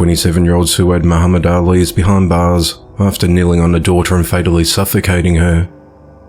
27-year-old Suad Muhammad Ali is behind bars after kneeling on a daughter and fatally suffocating her.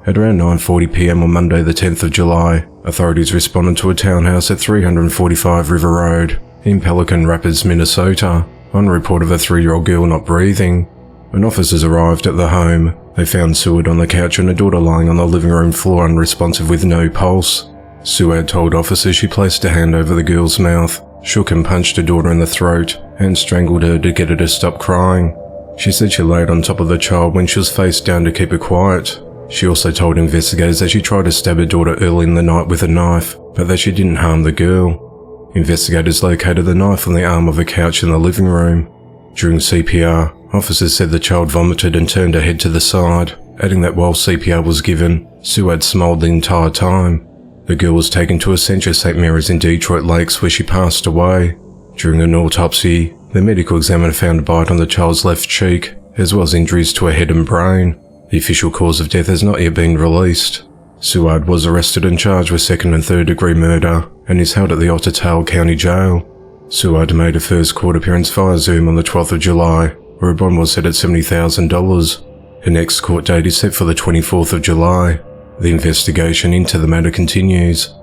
At around 9:40 p.m. on Monday the 10th of July, authorities responded to a townhouse at 345 River Road in Pelican Rapids, Minnesota, on a report of a 3-year-old girl not breathing. When officers arrived at the home, they found Suad on the couch and a daughter lying on the living room floor unresponsive with no pulse. Suad told officers she placed a hand over the girl's mouth, shook and punched her daughter in the throat, and strangled her to get her to stop crying. She said she laid on top of the child when she was face down to keep her quiet. She also told investigators that she tried to stab her daughter early in the night with a knife, but that she didn't harm the girl. Investigators located the knife on the arm of a couch in the living room. During CPR, officers said the child vomited and turned her head to the side, adding that while CPR was given, Suad smiled the entire time. The girl was taken to Essentia St. Mary's in Detroit Lakes where she passed away. During an autopsy, the medical examiner found a bite on the child's left cheek, as well as injuries to her head and brain. The official cause of death has not yet been released. Suad was arrested and charged with 2nd and 3rd degree murder and is held at the Ottertail County Jail. Suad made a first court appearance via Zoom on the 12th of July, where a bond was set at $70,000. Her next court date is set for the 24th of July. The investigation into the matter continues.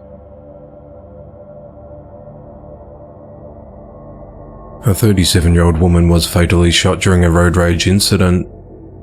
A 37-year-old woman was fatally shot during a road rage incident.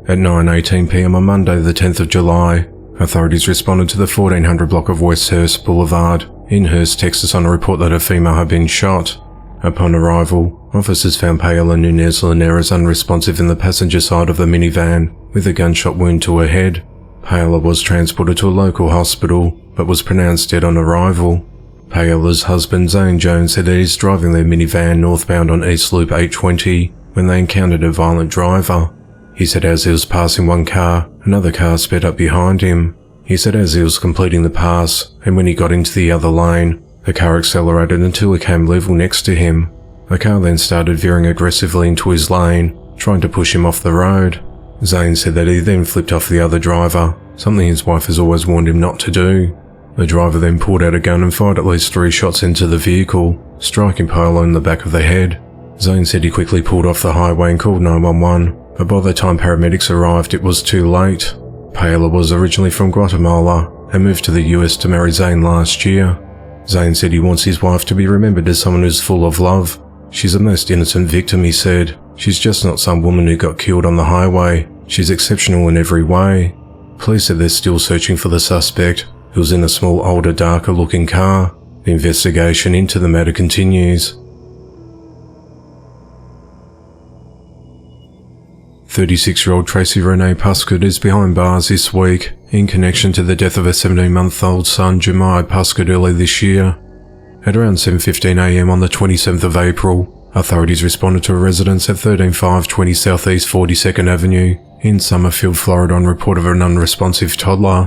At 9:18 p.m. on Monday the 10th of July, authorities responded to the 1400 block of West Hurst Boulevard in Hurst, Texas on a report that a female had been shot. Upon arrival, officers found Paola Nunez Linares unresponsive in the passenger side of the minivan with a gunshot wound to her head. Paola was transported to a local hospital but was pronounced dead on arrival. Paola's husband Zane Jones said that he's driving their minivan northbound on East Loop 820 when they encountered a violent driver. He said as he was passing one car, another car sped up behind him. He said as he was completing the pass, and when he got into the other lane, the car accelerated until it came level next to him. The car then started veering aggressively into his lane, trying to push him off the road. Zane said that he then flipped off the other driver, something his wife has always warned him not to do. The driver then pulled out a gun and fired at least 3 shots into the vehicle, striking Paola in the back of the head. Zane said he quickly pulled off the highway and called 911, but by the time paramedics arrived it was too late. Paola was originally from Guatemala and moved to the US to marry Zane last year. Zane said he wants his wife to be remembered as someone who's full of love. She's a most innocent victim, he said. She's just not some woman who got killed on the highway. She's exceptional in every way. Police said they're still searching for the suspect, who was in a small, older, darker looking car. The investigation into the matter continues. 36-year-old Tracy Renee Puskett is behind bars this week in connection to the death of her 17-month-old son Jemai Puskett early this year. At around 7:15 a.m. on the 27th of April, authorities responded to a residence at 13520 Southeast 42nd Avenue in Summerfield, Florida on report of an unresponsive toddler.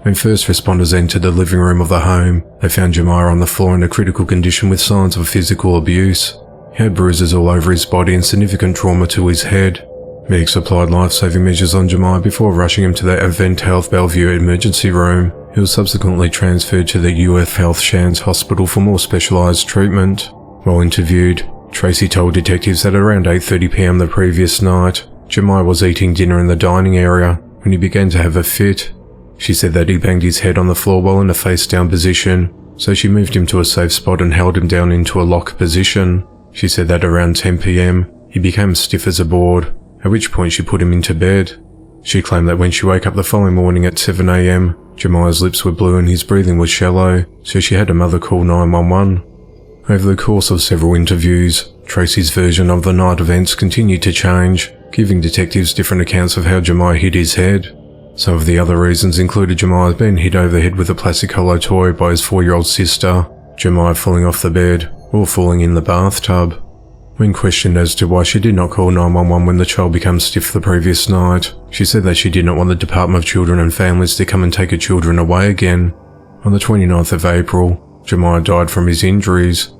When first responders entered the living room of the home, they found Jemai on the floor in a critical condition with signs of physical abuse. He had bruises all over his body and significant trauma to his head. Medics applied life-saving measures on Jemai before rushing him to the Advent Health Bellevue emergency room. He was subsequently transferred to the UF Health Shands Hospital for more specialised treatment. While interviewed, Tracy told detectives that at around 8:30 p.m. the previous night, Jemai was eating dinner in the dining area when he began to have a fit. She said that he banged his head on the floor while in a face-down position, so she moved him to a safe spot and held him down into a lock position. She said that around 10 p.m, he became stiff as a board, at which point she put him into bed. She claimed that when she woke up the following morning at 7 a.m, Jemai's lips were blue and his breathing was shallow, so she had her mother call 911. Over the course of several interviews, Tracy's version of the night events continued to change, giving detectives different accounts of how Jemai hit his head. Some of the other reasons included Jemai being hit over the head with a plastic hollow toy by his 4-year-old sister, Jemai falling off the bed, or falling in the bathtub. When questioned as to why she did not call 911 when the child became stiff the previous night, she said that she did not want the Department of Children and Families to come and take her children away again. On the 29th of April, Jemai died from his injuries.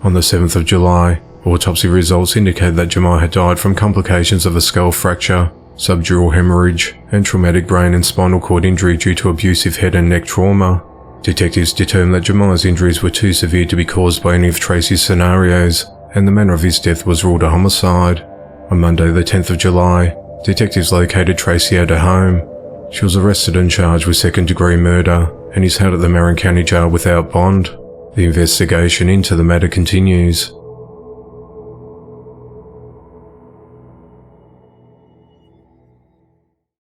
On the 7th of July, autopsy results indicated that Jemai had died from complications of a skull fracture, subdural hemorrhage, and traumatic brain and spinal cord injury due to abusive head and neck trauma. Detectives determined that Jemai's injuries were too severe to be caused by any of Tracy's scenarios, and the manner of his death was ruled a homicide. On Monday the 10th of July, detectives located Tracy at her home. She was arrested and charged with second-degree murder and is held at the Marin County Jail without bond. The investigation into the matter continues.